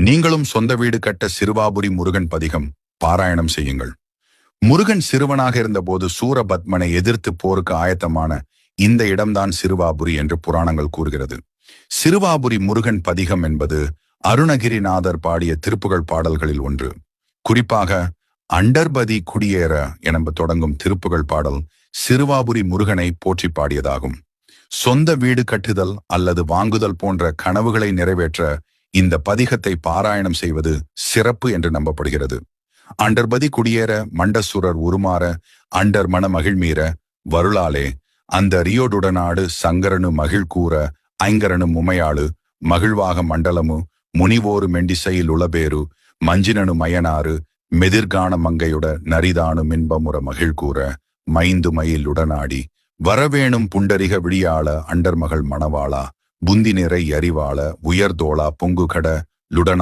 நீங்களும் சொந்த வீடு கட்ட சிறுவாபுரி முருகன் பதிகம் பாராயணம் செய்யுங்கள். முருகன் சிறுவனாக இருந்தபோது சூரபத்மனை எதிர்த்து போருக்கு ஆயத்தமான இந்த இடம்தான் சிறுவாபுரி என்று புராணங்கள் கூறுகிறது. சிறுவாபுரி முருகன் பதிகம் என்பது அருணகிரிநாதர் பாடிய திருப்புகழ் பாடல்களில் ஒன்று. குறிப்பாக அண்டர்பதி குடியேற என தொடங்கும் திருப்புகழ் பாடல் சிறுவாபுரி முருகனை போற்றி பாடியதாகும். சொந்த வீடு கட்டுதல் அல்லது வாங்குதல் போன்ற கனவுகளை நிறைவேற்ற இந்த பதிகத்தை பாராயணம் செய்வது சிறப்பு என்று நம்பப்படுகிறது. அண்டர்பதி குடியேற மண்டசுரர் உருமாற அண்டர் மன மகிழ்மீற வருளாலே அந்த ரியோடுடனாடு சங்கரனு மகிழ் கூற ஐங்கரனு முமையாளு மகிழ்வாக மண்டலமு முனிவோரு மெண்டிசையில் உளபேரு மஞ்சினனு மயனாறு மெதிர்கான மங்கையுட நரிதானு மின்பமுற மகிழ் கூற மைந்து மயில் உடனாடி வரவேணும் புண்டரிக விழியாள அண்டர் மகள் மணவாளா புந்தி நிறை அறிவாள உயர்தோளா பொங்குகட லுடனா